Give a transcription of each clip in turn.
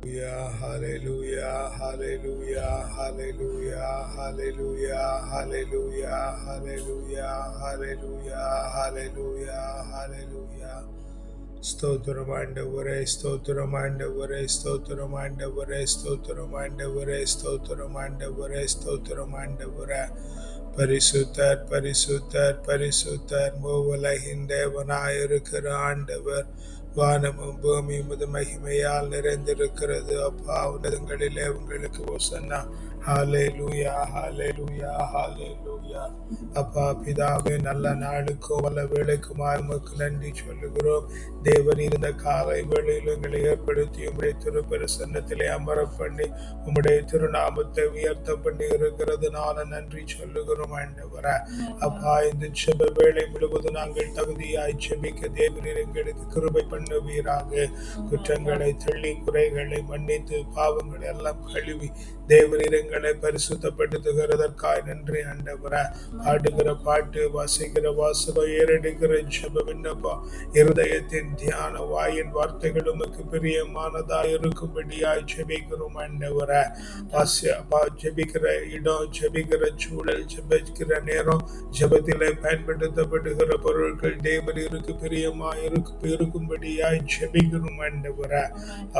Hallelujah, hallelujah, hallelujah, hallelujah, hallelujah, hallelujah, hallelujah, hallelujah, hallelujah. Stotram ஆண்டவரே, ஸ்தோத்திரம் ஆண்டவரே, ஸ்தோத்திரம் ஆண்டவரே, ஸ்தோத்திரம் ஆண்டவரே, ஸ்தோத்திரம் ஆண்டவரே, ஸ்தோத்திரம் ஆண்டவரே. பரிசுத்தர் பரிசுத்தர் பரிசுத்தர் மூவுலகின் தேவனாயிருக்கிற ஆண்டவர். வானமும் பூமியும் உமது மகிமையால் நிறைந்திருக்கிறது. அப்பா, உன்னதங்களிலே உங்களுக்கு ஓசன்னா. ஹalleluya, ஹalleluya, ஹalleluya. அப்பா பிதாவே, நல்ல நாளுக்கும் வல்ல வேளைக்குமாய் உமக்கு நன்றி சொல்லுகிறோம். தேவன் இருந்த காலை வேளையில் எங்களை ஏற்படுத்தி உம்முடைய திருப்பரிசன்னத்திலே அமர பண்ணி உம்முடைய திருநாமத்தை உயர்த்த பண்ணி இருக்கிறதுனால நன்றி சொல்லுகிறோம் ஆண்டவரே. அப்பா, இந்த செப வேளை முழுவதும் நாங்கள் தகுதியாய் செபிக்க தேவரீர் எங்களுக்கு கிருபை பண்ணுவீராக. குற்றங்களை தள்ளி குறைகளை மன்னித்து பாவங்களை எல்லாம் கழுவி தேவரீர் எங்களை பரிசுத்தப்படுத்துகிறதற்காய் நன்றி ஆண்டவரே. பாடுகிற பாட்டு, வாசிக்கிற வாசகம், ஏறெடுக்கிற ஜெப விண்ணப்பம், இருதயத்தின் தியான வாயின் வார்த்தைகள் உமக்கு பிரியமானதாய் இருக்கும்படியாய் ஜெபிக்கிறோம் ஆண்டவரே. ஜெபிக்கிற இடம், ஜெபிக்கிற சூழல், ஜெபிக்கிற நேரம், ஜெபத்திலே பயன்படுத்தப்படுகிற பொருட்கள் தேவரீருக்கு பிரியமாய் இருக்கும்படியாய் ஜெபிக்கிறோம் ஆண்டவரே.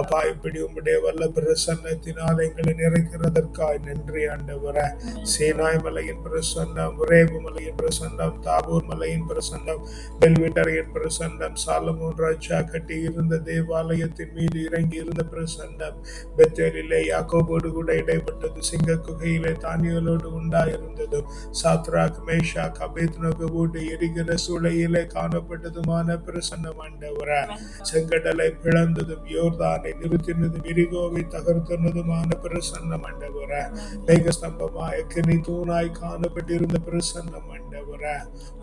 அப்பா, இப்படி உம்முடைய வல்ல பிரசன்னத்தினால் எங்களை நிறைக்கிறதற்காய் நன்றி ஆண்டவரே. சீனாய் மலையின் பிரசன்னம், உரேபு மலையின் பிரசன்னம், தாபூர் மலையின் பிரசன்னம், பெல்விட்டரையின் பிரசன்னம், சாலமோன் ராஜா கட்டி இருந்த தேவாலயத்தின் மீது இறங்கி இருந்த பிரசன்னம், பெத்தேலிலே யாக்கோபோடு கூட இடைப்பட்டது, சிங்க குகையிலே தானியலோடு உண்டாயிருந்ததும், சாத்ராக் மேஷாக் அபேத்நேகோவோடு எரிகிற சூளையிலே காணப்பட்டதுமான பிரசன்னம் ஆண்டவரே. செங்கடலை பிளந்ததும், யோர்தானை நிறுத்தினதும், எரிகோவை தகர்த்தனதுமான பிரசன்னம் ஆண்டவரே. மேகஸ்தம்பமாய் அக்கினி தூணாய் காணப்பட்டிருந்த பிரசன்னம் ஆண்டவரே.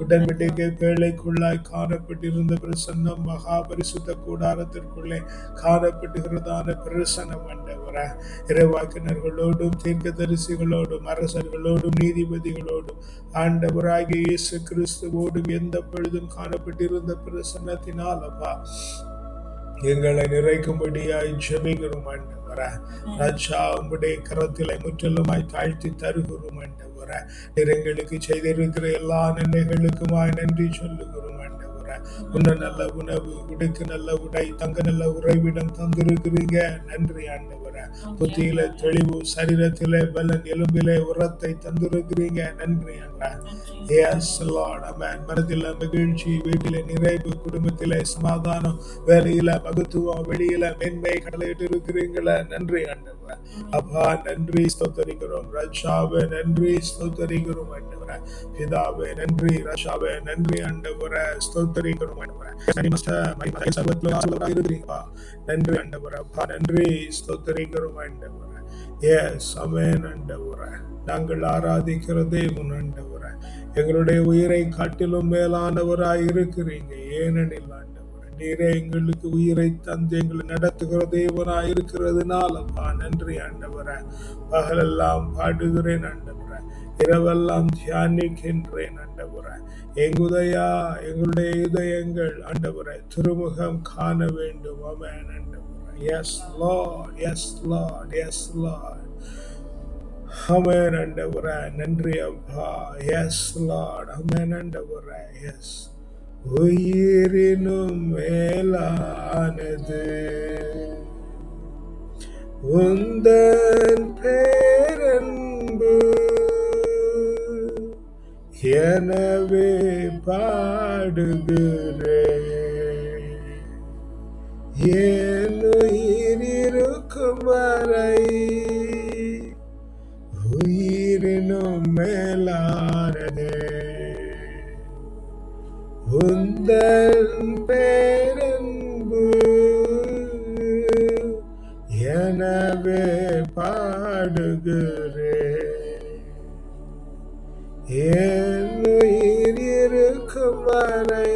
உடன்படிக்கை பேழைக்குள்ளாய் காணப்பட்டிருந்த பிரசன்னம், மகா பரிசுத்த கூடாரத்திற்குள்ளே காணப்பட்டுகிறதான பிரசன்னம் ஆண்டவரே. இறைவாக்கினர்களோடும் தீர்க்கதரிசிகளோடும் அரசர்களோடும் நீதிபதிகளோடும் ஆண்டவராகிய இயேசு கிறிஸ்துவோடும் எந்த பொழுதும் காணப்பட்டிருந்த பிரசன்னத்தினால் அப்பா எங்களை நிறைக்கும்படியாய் ஜெபிக்கிறோம் ஆண்டவரே. ராஜா, உம்முடைய கரத்திலே முற்றிலுமாய் தாழ்த்தி தருகிறோம் ஆண்டவரே. எங்களுக்கு செய்திருக்கிற எல்லா நன்மைகளுக்குமாய் நன்றி சொல்லுகிறோம் ஆண்டவரே. உன்ன நல்ல உணவு, உடுக்கு நல்ல உடை, தங்க நல்ல உறைவிடம் தந்திருக்கிறீங்க, நன்றி ஆண்டவரே. புத்தியில தெளிவு, சரீரத்திலே பலன், எலும்பிலே உரத்தை தந்திருக்கிறீங்க, நன்றி ஆண்டவரே. Yes Lord, amen. மனதில மகிழ்ச்சி, வீட்டில நிறைவு, குடும்பத்தில சமாதானம், வேலையில மகத்துவம், வெளியில மேன்மை கடலிட்டு இருக்கிறீங்களா, நன்றி ஆண்டவரே. அப்பா, நன்றி ஸ்தோத்தரிக்கிறோம். ராஜாவே நன்றி ஸ்தோத்தரிக்கிறோம் ஆண்டவரே. பிதாவே நன்றி, ராஜாவே நன்றி ஆண்டவரே, ஸ்தோத்தரிக்கிறோம் ஆண்டவரே. நன்றி ஆண்டவரே. அப்பா நன்றி ஸ்தோத்தரிக்கிறோம் ஆண்டவரே. எஸ் ஆமென் ஆண்டவரே. நாங்கள் ஆராதிக்கிற தேவன் ஆண்டவரே. எங்களுடைய உயிரை காட்டிலும் மேலானவராய் இருக்கிறீங்க. ஏனெனில் ஆண்டவரே, நீரே எங்களுக்கு உயிரை தந்து எங்களை நடத்துகிற தேவனாய் இருக்கிறதுனாலப்பா நன்றி ஆண்டவரே. பகலெல்லாம் பாடுகிறேன் ஆண்டவரே, இரவெல்லாம் தியானிக்கின்றேன் ஆண்டவரே. எங்குதையா எங்களுடைய இதயங்கள் ஆண்டவரே திருமுகம் காண வேண்டும். ஆமென் ஆண்டவரே. Yes Lord, yes Lord, yes Lord. Amen ஆண்டவரே. நன்றி அப்பா. S Lord. ஆமென் ஆண்டவரே. எஸ். உயிரினும் மேலானது உந்தன் பேரன்பு, எனவே பாடுகிறேன். என் உயிர் இருக்கும் வரை உயிரினும் மேலானது உந்தன் பேரன்பு, எனவே பாடுகிறேன். என் உயிர் இருக்கும் வரை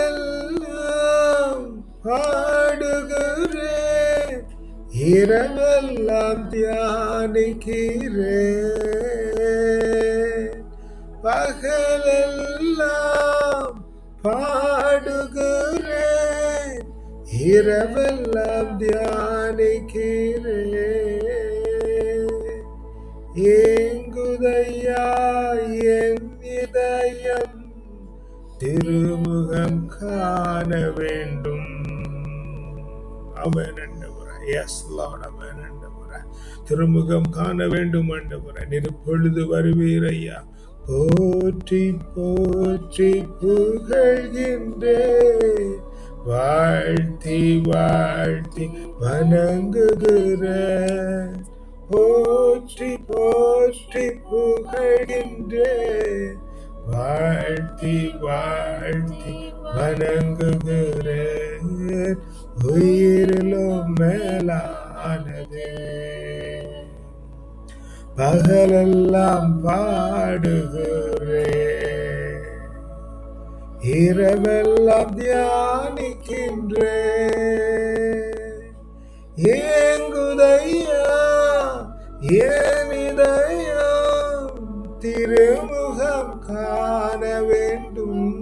பகலெல்லாம் பாடுகிறேன், இரவெல்லாம் தியானிக்கிறேன். பகலெல்லாம் பாடுகிறேன், இரவெல்லாம் தியானிக்கிறேன். ஏங்குதையா என் இதயம், திருமுகம் காண வேண்டும். ஆமென் ஆண்டவரே. Yes Lord. ஆமென் ஆண்டவரே. திருமுகம் காண வேண்டும் ஆண்டவரே. நீர் பொழுது வருவீர் ஐயா. போற்றி போற்றி புகழ்கின்றேன், வாழ்த்தி வாழ்த்தி வணங்குகிறேன். போற்றி போற்றி புகழ்கின்றேன், வாழ்த்தி வாழ்த்தி வணங்குகிறேன். உயிரிலும் மேலானதே, பகலெல்லாம் பாடுகிறேன், இரவெல்லாம் தியானிக்கின்றேன். ஏங்குதையா என் இதயம், திருமுகம் காண வேண்டும்.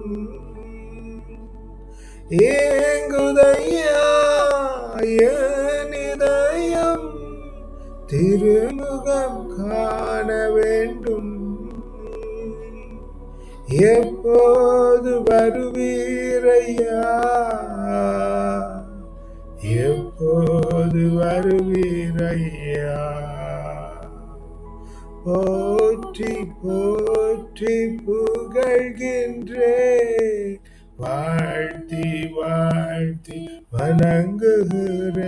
ஏங்குதையா என் இதயம், திருமுகம் காண வேண்டும். எப்போது வருவீரையா, எப்போது வருவீரையா. போற்றி போற்றி புகழ்கின்றேன், வாழ்த்தி வாழ்த்தி வணங்குகிறேன்.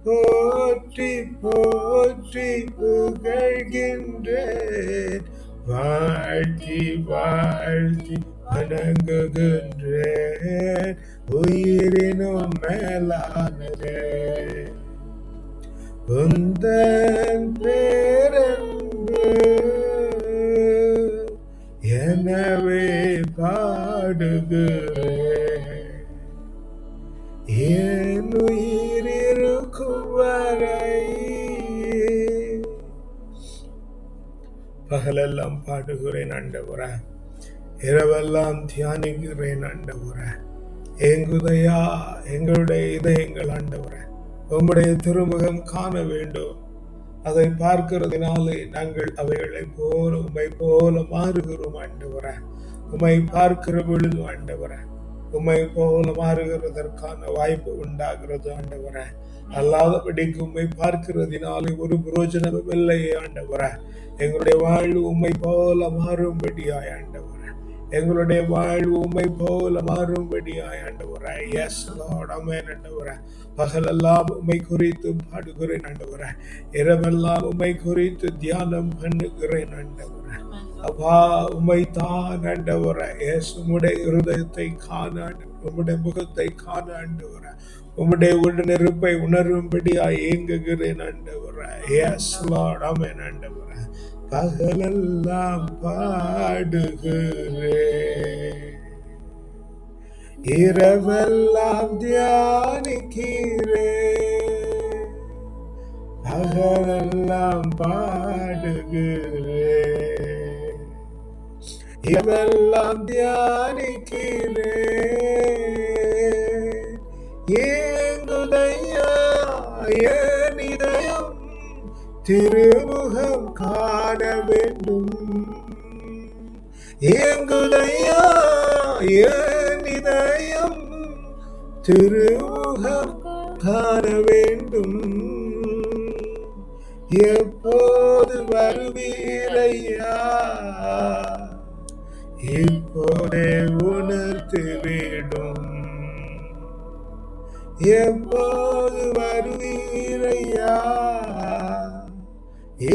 போற்றி போற்றி புகழ்கின்றேன், வாழ்த்தி வாழ்த்தி வணங்குகின்றேன். உயிரினும் மேலானதே, உந்தன் பேரன்பு எனவே பாடுகிறேன். என் உயிர் இருக்கும் வரை பகலெல்லாம் பாடுகிறேன் ஆண்டவரே, இரவெல்லாம் தியானிக்கிறேன் ஆண்டவரே. ஏங்குதையா எங்களுடைய இதயங்கள் ஆண்டவரே, உம்முடைய திருமுகம் காண வேண்டும். அதை பார்க்கிறதுனாலே நாங்கள் அவைகளை போல உம்மை போல மாறுகிறோம் ஆண்டவரே. உம்மை பார்க்கிற பொழுது ஆண்டவரே, உம்மை போல மாறுகிறதற்கான வாய்ப்பு உண்டாகிறது ஆண்டவரே. அல்லாதபடிக்கு உம்மை பார்க்கிறதினாலே ஒரு பிரயோஜனமும் இல்லையே ஆண்டவரே. எங்களுடைய வாழ்வு உம்மை போல மாறும்படியாய் ஆண்டவரே, எங்களுடைய வாழ்வு உம்மை போல மாறும்படியாய் ஆண்டவரே. Yes Lord. ஆமென் ஆண்டவரே. பகலெல்லாம் உம்மை குறித்து பாடுகிறேன் ஆண்டவரே, இரவெல்லாம் உம்மை குறித்து தியானம் பண்ணுகிறேன் ஆண்டவரே. அப்பா உம்மை தான் ஆண்டவரே. எஸ் உம்முடைய இருதயத்தை காண, உம்முடைய முகத்தை காண ஆண்டவரே, உம்முடைய உடனிருப்பை உணரும்படியாய் ஏங்குகிறேன் ஆண்டவரே. Yes Lord. ஆமென் ஆண்டவரே. பகலெல்லாம் பாடுகிறேன், இரவெல்லாம் தியானிக்கிறேன். பகலெல்லாம் பாடுகிறேன், இரவெல்லாம் தியானிக்கிறேன். ஏங்குதையா என் இதயம், திருமுகம் காண வேண்டும். ஏங்குதையா என் இதயம், திருமுகம் காண வேண்டும். எப்போது வருவீரையா, இப்போதே உணர்த்து வேண்டும். எப்போது வருவீரையா,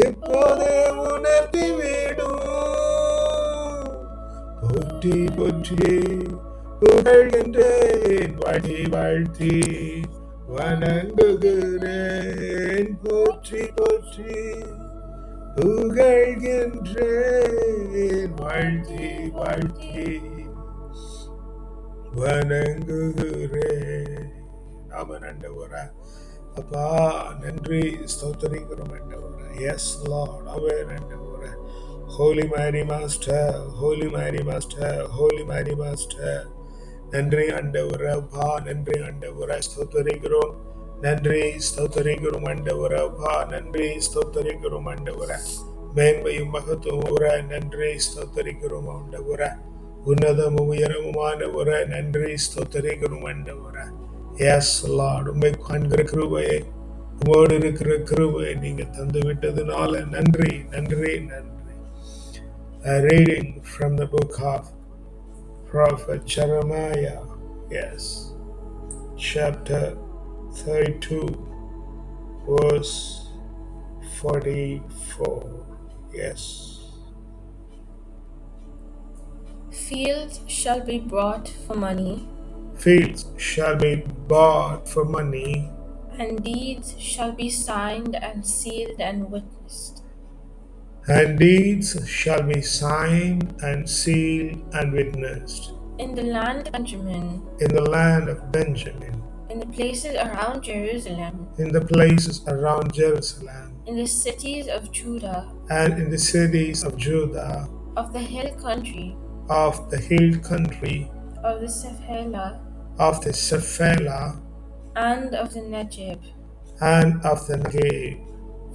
இப்போதே உணர்த்தி விடும். போற்றி போற்றி புகழ்கின்றேன், வாழ்த்தி வாழ்த்தி வணங்குகிறேன். போற்றி போற்றி புகழ்கின்றேன், வாழ்த்தி வாழ்த்தி வணங்குகிறேன். ஆமென் ஆண்டவரே. அப்பா நன்றி ஸ்தோத்திரிக்கிறோம் ஆண்டவரே. Yes Lord. ஆமென் ஆண்டவரே. Holy Mary master, holy Mary master, holy Mary master, நன்றி ஆண்டவரே அப்பா, நன்றி ஆண்டவரே, ஸ்தோத்தரிக்கிறோம். நன்றி ஸ்தோத்தரிக்கிறோம் ஆண்டவரே அப்பா, நன்றி ஸ்தோத்தரிக்கிறோம் ஆண்டவரே. மேன்மையும் மகத்துவம் நன்றி ஸ்தோத்தரிக்கிறோம் ஆண்டவரே. உன்னதமும் உயரமுமானவரே நன்றி ஸ்தோத்தரிக்கிறோம் ஆண்டவரே. எஸ் லார்ட், உம்மை காண்கிற கிருபையை, உம்மோடு இருக்கிற கிருபையை நீங்க தந்து விட்டதுனால நன்றி நன்றி நன்றி. A reading from the book of Prophet Jeremiah, yes, chapter 32, verse 44, yes. Fields shall be bought for money, Fields shall be bought for money, and deeds shall be signed and sealed and witnessed. and deeds shall be signed and sealed and witnessed. In the land of Benjamin, In the land of Benjamin, in the places around Jerusalem, in the places around Jerusalem, in the cities of Judah, and in the cities of Judah, of the hill country, of the hill country, of the Shephelah, of the Shephelah, and of the Negeb. and of the Negev.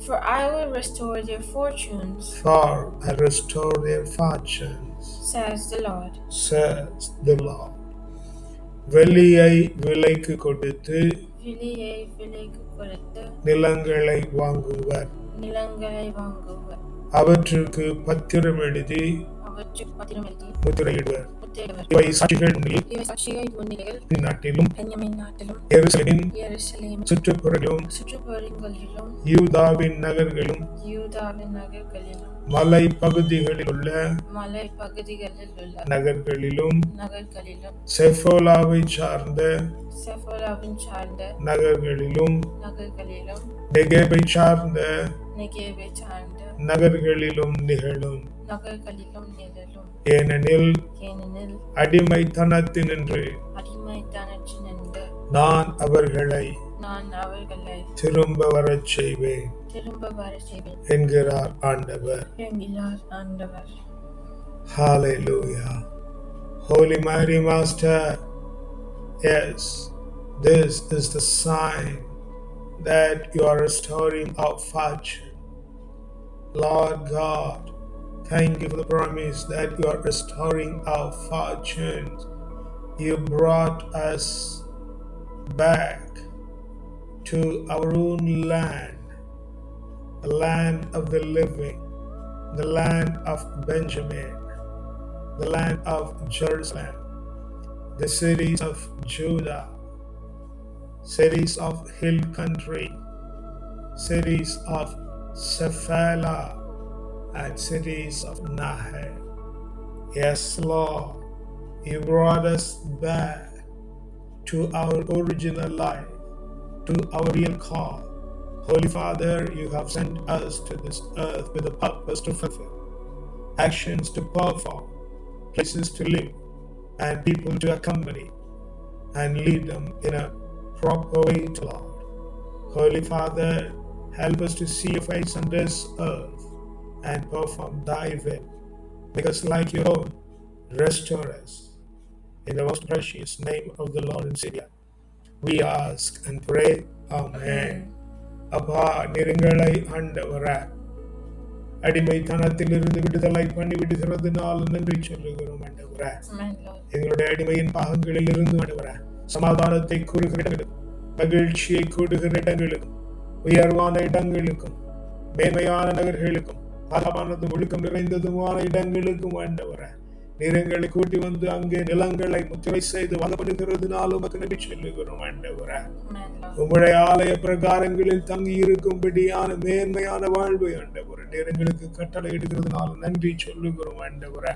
For I will restore their fortunes, For I restore their fortunes, says the Lord. says the Lord. வெள்ளியை விலைக்கு கொடுத்து விலையை விலைக்கு கொடுத்து நிலங்களை வாங்குவர், நிலங்களை வாங்குவர், அவற்றுக்கு பத்திரம் எழுதி அவற்றுக்கு பத்திரம் எழுதி முத்திரையிடுவர். முத்திரையிடுவர். இவை சாட்சிகள் முன்னில் இவை சாட்சிகள் முன்னிலையில் நாட்டிலும் பென்யமீன் நாட்டிலும் எருசலேமின் சுற்றுப்புறங்களிலும் சுற்றுப்புறங்களிலும் யூதாவின் நகர்களிலும் யூதாவின் நகர்களிலும் மலை பகுதிகளில் உள்ள மலை பகுதிகளில் உள்ள நகர்களிலும் நகர்களிலும் சார்ந்த செஃபோலாவின் சார்ந்த நகர்களிலும் நகர்களிலும் நெகேபை சார்ந்த நெகேவை சார்ந்த நகர்களிலும் நிகழும். நகர்களிலும் நிழலும். ஏனெனில் ஏனெனில் அடிமைத்தனத்தினின்று அடிமைத்தனத்தினின்று நான் அவர்களை திரும்ப வரச் செய்வேன் என்கிறார் ஆண்டவர். Hallelujah. Holy Mary Master, yes, this is the sign that you are restoring our fortune. Lord God, thank you for the promise that you are restoring our fortunes. You brought us back to our own land, the land of the living, the land of Benjamin, the land of Jerusalem, the cities of Judah, cities of hill country, cities of Shephelah, and cities of Nahal. Yes, Lord, you brought us back to our original life, to our real call. Holy Father, you have sent us to this earth with a purpose to fulfill, actions to perform, places to live, and people to accompany and lead them in a proper way to Lord. Holy Father, help us to see your face on this earth and perform thy will, because like your own, restore us. In the most precious name of the Lord and Savior, we ask and pray. Amen. அப்பா, நெருங்களை ஆண்டவரே, அடிமைத்தனத்திலிருந்து விடுதலை பண்ணி விடுகிறதுனால நன்றி சொல்லுகிறோம் ஆண்டவரே. எங்களுடைய அடிமையின் பாகங்களில் இருந்து ஆண்டவரே, சமாதானத்தை கூறுகிற இடங்களுக்கும், மகிழ்ச்சியை கூடுகிற இடங்களுக்கும், உயர்வான இடங்களுக்கும், மேன்மையான நகர்களுக்கும், பலமானது ஒழுக்கம் நிறைந்ததுமான இடங்களுக்கும் ஆண்டவரே, நிறங்களை கூட்டி வந்து அங்கே நிலங்களை முத்திரை செய்து வளப்படுகிறதுனாலும் உமக்கு நன்றி சொல்லுகிறோம் ஆண்டவரே. உம்முடைய ஆலய பிரகாரங்களில் தங்கி இருக்கும்படியான மேன்மையான வாழ்வு ஆண்டவரே, நிறங்களுக்கு கட்டளை இடுகிறதுனாலும் நன்றி சொல்லுகிறோம் ஆண்டவரே.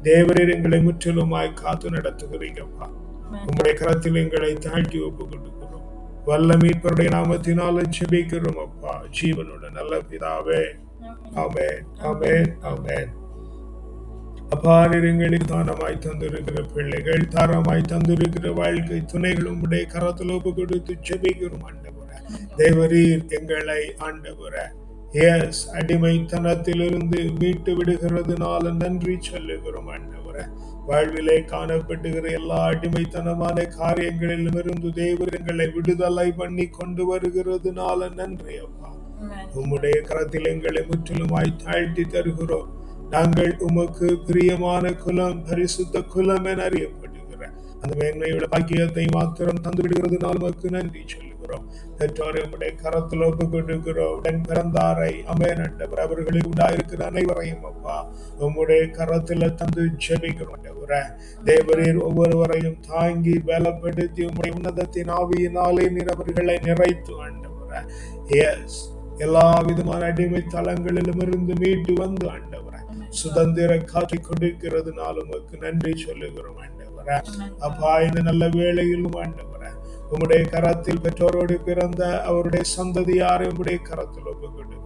தேவரீர் எங்களை முற்றிலுமாய் காத்து நடத்துகிறீங்கப்பா. உம்முடைய கரத்தில் எங்களை தாழ்த்தி ஒப்பு கொடுக்கிறோம். வல்ல மீட்பருடைய நாமத்தினால ஜெபிக்கிறோம் அப்பா, ஜீவனோட நல்ல பிதாவே. ஆமென், ஆமென், ஆமென். அப்பா, எங்களுக்கு தானமாய் தந்திருக்கிற பிள்ளைகள், தாரமாய் தந்திருக்கிற வாழ்க்கை துணைகளும் உடைய கரத்தில் ஒப்பு கொடுத்து ஜெபிக்கிறோம் ஆண்டவரே. தேவரீர் எங்களை ஆண்டவரே, எஸ், அடிமைத்தனத்திலிருந்து மீட்டு விடுகிறதுனால நன்றி சொல்லுகிறோம் ஆண்டவரே. ஆண்டவரே. வாழ்விலே காணப்படுகிற எல்லா அடிமைத்தனமான காரியங்களிலும் இருந்து தேவன் எங்களை விடுதலை பண்ணி கொண்டு வருகிறதுனால நன்றி அப்பா. உம்முடைய கரத்தில் எங்களை முற்றிலுமாய் தாழ்த்தி தருகிறோம். நாங்கள் உமக்கு பிரியமான குலம், பரிசுத்த குலம் என அறியப்படுகிற அந்த மேன்மையுள்ள பாக்கியத்தை மாத்திரம் தந்து விடுகிறதுனால் உமக்கு நன்றி சொல்லுகிறோம். பெற்றோரை உம்முடைய கரத்தில் ஒப்பு கொடுக்கிறோம். உடன் பிறந்தாரை அமேன் ஆண்டவர், அவர்களில் உண்டாயிருக்கிற அனைவரையும் அப்பா உம்முடைய கரத்தில் தந்து ஜெபிக்கிறோம் ஆண்டவரே. தேவரீர் ஒவ்வொருவரையும் தாங்கி பலப்படுத்தி உம்முடைய உன்னதத்தின் ஆவியினாலே நீர் அவர்களை நிறைத்து ஆண்டவரே. எஸ், எல்லா விதமான அடிமை தளங்களிலும் இருந்து மீட்டு வந்து ஆண்டவரே சுதந்திர காட்சி கொடுக்கிறதுனால உமக்கு நன்றி சொல்லுகிறோம் ஆண்டவரே. அப்பா இந்த நல்ல வேளையிலும் ஆண்டவரே உம்முடைய கரத்தில் பெற்றோரோடு பிறந்த அவருடைய சந்ததியாரை உம்முடைய கரத்தில் ஒப்பு கொடுக்கிறோம்.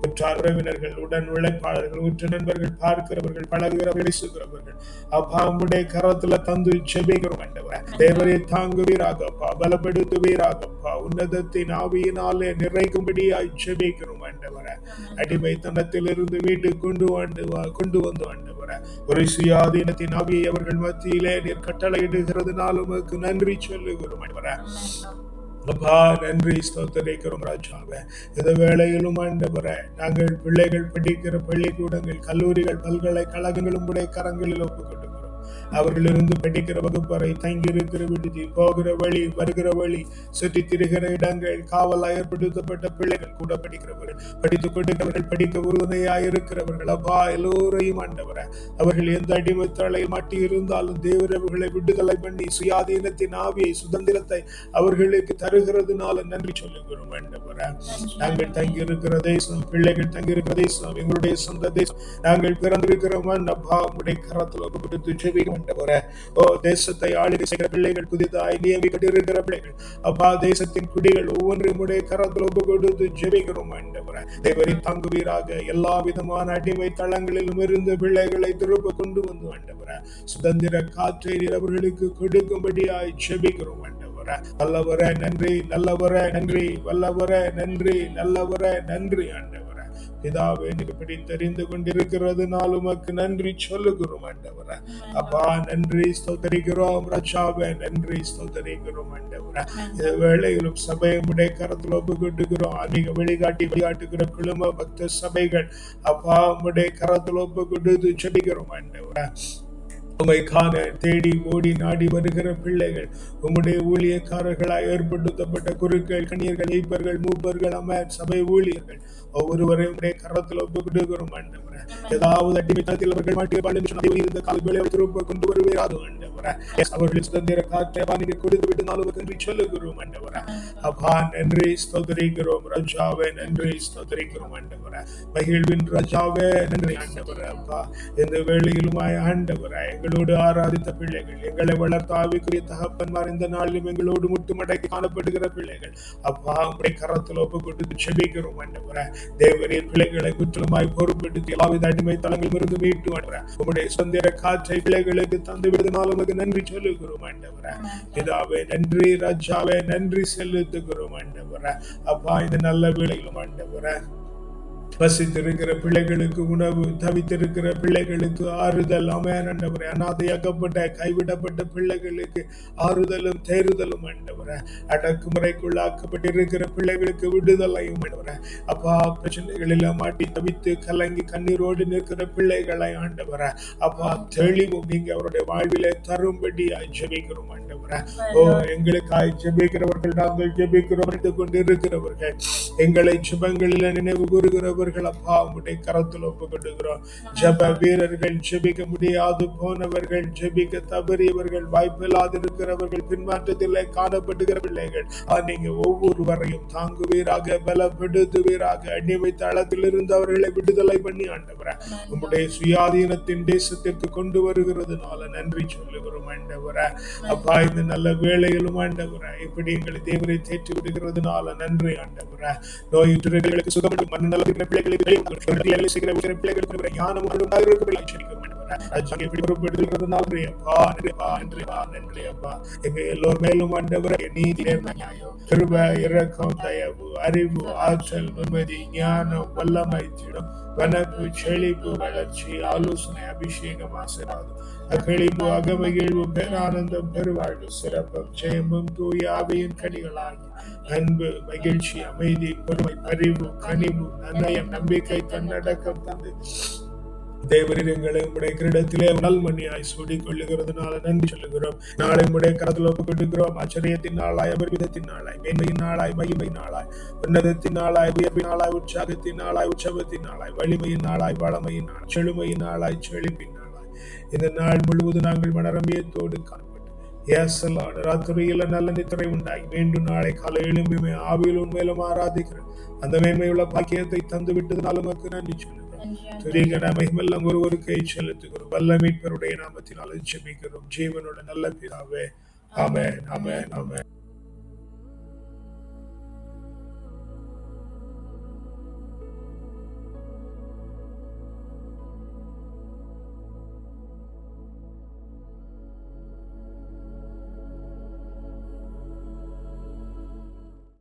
உற்றார் உறவினர்கள், உடன் உழைப்பாளர்கள், உற்ற நண்பர்கள், பார்க்கிறவர்கள், பழகுகிறவர்கள், பேசுகிறவர்கள் அப்பா உம்முடைய கரத்துல தந்து ஜெபிக்கிறோம் ஆண்டவரே. தேவரே தாங்குவீராகப்பா, பலப்படுத்துவீராகப்பா, உன்னதத்தின் ஆவியினாலே நிறைக்கும்படியாய் ஜெபிக்கிறோம் ஆண்டவரே. அடிமைத்தனத்தில் இருந்து வீட்டு கொண்டு வந்து ஆண்டவரே ஒரு சுயாதீனத்தின் ஆவியை அவர்கள் மத்தியிலே நீர் கட்டளையிடுகிறதுனால் உமக்கு நன்றி சொல்லுகிறோம் ஆண்டவரே. அப்பா நன்றி ஸ்தோத்திரிக்கிறோம் ராஜாவே. இந்த வேளையிலும் ஆண்டவரே நாங்கள் பிள்ளைகள் படிக்கிற பள்ளிக்கூடங்கள், கல்லூரிகள், பல்கலைக்கழகங்களும் உடைய கரங்களில் ஒப்பு கொடுக்கிறோம். அவர்களிருந்து படிக்கிற வகுப்பறை, தங்கியிருக்கிற விடுதி, போகிற வழி, வருகிற வழி, சுற்றி திரிகிற இடங்கள், காவலாய் ஏற்படுத்தப்பட்ட பிள்ளைகள், கூட படிக்கிறவர்கள், படித்துக் கொடுக்கிறவர்கள், படிக்க உறுதுணையாயிருக்கிறவர்கள் அப்பா எல்லோரையும் ஆண்டவரே அவர்கள் எந்த அடிமைத்தலை மாட்டி இருந்தாலும் தேவரே அவர்களை விடுதலை பண்ணி சுயாதீனத்தின் ஆவியை, சுதந்திரத்தை அவர்களுக்கு தருகிறதுனால நன்றி சொல்லுகிறோம் ஆண்டவரே. நாங்கள் தங்கியிருக்கிற தேசம், பிள்ளைகள் தங்கியிருக்கிற தேசம், எங்களுடைய சொந்த தேசம், நாங்கள் பிறந்திருக்கிறோம் அப்பா உடைய கரத்தில் கொடுத்து ஜெபிக்கிறோம் ஆண்டவரே. ஓ தேசத்தை ஆளுகை செய்கிற பிள்ளைகள், புதிதாய் நியமிக்கப்பட்டிருக்கிற பிள்ளைகள் அப்பா தேசத்தின் குடிகள் ஒவ்வொன்றையும் உடைய கரத்தில் ஒப்பு கொடுத்து ஜெபிக்கிறோம் ஆண்டவரே. தேவரை தாங்குவீராக. எல்லா விதமான அடிமை தளங்களிலும் இருந்து பிள்ளைகளை திரும்ப கொண்டு வந்து ஆண்டவரே சுதந்திர காற்றை அவர்களுக்கு கொடுக்கும்படியாய் ஜெபிக்கிறோம் ஆண்டவரே. நல்லவரே நன்றி, நல்லவரே நன்றி, வல்லவரே நன்றி, நல்லவரே நன்றி ஆண்டவரே. பிதாவே இப்படி தெரிந்து கொண்டிருக்கிறதுனால் உமக்கு நன்றி சொல்லுகிறோம் ஆண்டவரே. அப்பா நன்றி ஸ்தோத்திரிக்கிறோம் ராஜாவே, நன்றி ஸ்தோத்திரிக்கிறோம் ஆண்டவரே. இந்த வேளையிலும் சபையை உடைய கரத்தில் ஒப்பு கொண்டுகிறோம். ஆன்மீக வழிகாட்டுகிற குழும பக்த சபைகள் அப்பா உடைய கரத்தில் ஒப்பு கொண்டு ஜெபிக்கிறோம் ஆண்டவரே. உம்மை காண தேடி ஓடி நாடி வருகிற பிள்ளைகள், உம்முடைய ஊழியக்காரர்களாய் ஏற்படுத்தப்பட்ட குருக்கள், கன்னியர்கள், ஈப்பர்கள், மூப்பர்கள், அமர் சபை ஊழியர்கள் ஒவ்வொருவரையும் உடைய கரத்தில் ஒப்பு கொடுக்கிறோம் ஆண்டவரே. ஏதாவது அடிமைத்தனத்தில் அவர்கள் மாட்டி இருந்த கால்களை திரும்ப கொண்டு வருவீராது ஆண்டவரே. அவர்கள் சுதந்திர காற்றை நீங்க கொடுத்து விட்டுனாலும் நன்றி சொல்லுகிறோம் ஆண்டவரே. அப்பா நன்றி ஸ்தோத்திரிக்கிறோம் ராஜாவே, நன்றி ஸ்தோத்திரிக்கிறோம் ஆண்டவரே. மகிழ்வின் ராஜாவே நன்றி ஆண்டவரே. அப்பா இந்த வேளையிலுமாய் ஆண்டவரே எங்களோடு ஆராதித்த பிள்ளைகள், எங்களை வளர்த்த ஆவிக்குரிய தகப்பன்மார் இந்த நாளிலும் எங்களோடு முட்டுமடக்கி காணப்படுகிற பிள்ளைகள் அப்பா உடைய கரத்தில் ஒப்பு கொடுத்து ஜெபிக்கிறோம் ஆண்டவரே. தேவரீர் பிள்ளைகளை முற்றிலுமாய் பொறுப்பெடுத்து எல்லாவித அடிமை தளங்களில் இருந்து மீட்டு ஆண்டவரே உங்களுடைய சுதந்திர காற்றை பிள்ளைகளுக்கு தந்து விடுதனால் உமக்கு நன்றி சொல்லுகிறோம் ஆண்டவரே. பிதாவே நன்றி, ராஜாவே நன்றி செலுத்துகிறோம் ஆண்டவரே. அப்பா இந்த நல்ல வேளையிலும் ஆண்டவரே வசித்திருக்கிற பிள்ளைகளுக்கு உணவு, தவித்திருக்கிற பிள்ளைகளுக்கு ஆறுதல் ஆமென் ஆண்டவரே. அநாதையாக்கப்பட்ட கைவிடப்பட்ட பிள்ளைகளுக்கு ஆறுதலும் தேறுதலும் ஆண்டவரே. அடக்குமுறைக்குள்ளாக்கப்பட்டிருக்கிற பிள்ளைகளுக்கு விடுதலையும் ஆண்டவரே. அப்பா பிரச்சனைகளில் மாட்டி தவித்து கலங்கி கண்ணீரோடு நிற்கிற பிள்ளைகளை ஆண்டவரே அப்பா தெளிவும் நீங்க அவருடைய வாழ்விலே தரும்படியாய் ஜெபிக்கிறோம் ஆண்டவரே. ஓ எங்களுக்காய் ஜெபிக்கிறவர்கள், நாங்கள் ஜெபிக்கிறோம் கொண்டிருக்கிறவர்கள், எங்களை ஜெபங்களில் நினைவு கூறுகிறவர்கள் அப்பா உம்முடைய கரத்தில் ஒப்பு கொடுக்கிறோம். ஜெப வீரர்கள், ஜெபிக்க முடியாது போனவர்கள், ஜெபிக்க தவறியவர்கள், வாய்ப்பில்லாதிருக்கிறவர்கள், பின்மாற்றத்திலே காணப்படுகிற பிள்ளைகள் நீங்க ஒவ்வொருவரையும் தாங்குவீராக, பலப்படுத்துவீராக. அடிமை தளத்தில் இருந்து அவர்களை விடுதலை பண்ணி ஆண்டவரே உம்முடைய சுயாதீனத்தின் தேசத்திற்கு கொண்டு வருகிறதுனால நன்றி சொல்லுகிறோம் ஆண்டவரே. அப்பா இந்த நல்ல வேளையிலும் ஆண்டவரே இப்படி எங்களை தேவரை தேற்றி விடுகிறதுனால நன்றி ஆண்டவரே. நோயுற்றவர்களுக்கு சுகம், மனநல பிள்ளைகளுக்கு ஞானம் நன்றியப்பா. எங்க எல்லோர் மேலும் ஆண்டவரே நீதி, நேர்மை, நியாயம், கிருபை, இரக்கம், தயவு, அறிவு, ஆற்றல், நிம்மதி, ஞானம், வல்லமை, திடம், வனப்பு, செழிப்பு, வளர்ச்சி, ஆலோசனை, அபிஷேகம், ஆசீர்வாதம், அக்களிப்பு, அகமகிழ்வு, பேரானந்தம், பெருவாழ்வு, சிறப்பும், ஜெயமும், தூய ஆவியின் கனிகளாகி அன்பு, மகிழ்ச்சி, அமைதி, பொறுமை, அறிவு, கனிவு, நன்னயம், நம்பிக்கை, தன்னடக்கம் தந்து தேவரீர் எங்களை உடைய கிரீடத்திலே நல்மணியாய் சூடிக் கொள்ளுகிறதுனால நன்றி சொல்லுகிறோம். நாளை உடைய கரத்தில் ஒப்புக் கொடுக்கிறோம். ஆச்சரியத்தின் நாளாய், அபரிவிதத்தின் நாளாய், மேன்மையின் நாளாய், மகிமை நாளாய், உன்னதத்தின் நாளாய், உயர்வின் நாளாய், உற்சாகத்தின் நாளாய், உற்சவத்தின் நாளாய், வலிமையின் நாளாய், வளமையின் நாளாய், செழுமையின் நாளாய், செழிப்பின் நாளாய், இந்த நாள் முழுவதும் நாங்கள் மனரமியத்தோடு காணப்பட்டு ராத்திரியில நல்ல நித்திரை உண்டாகி மீண்டும் நாளை காலை எழும்பி ஆவியில் உண்மையிலும் ஆராதிக்கிறோம். அந்த மேன்மையுள்ள பாக்கியத்தை தந்து விட்டதுனால நமக்கு நன்றி சொல்லுகிறோம். துதிகன மகிமெல்லாம் ஒருவருக்கை செலுத்துகிறோம். வல்ல மீட்பருடைய நாமத்தினால் ஜெபிக்கிறோம் ஜீவனோட நல்ல பிதாவே. ஆமென், ஆமென், ஆமென்.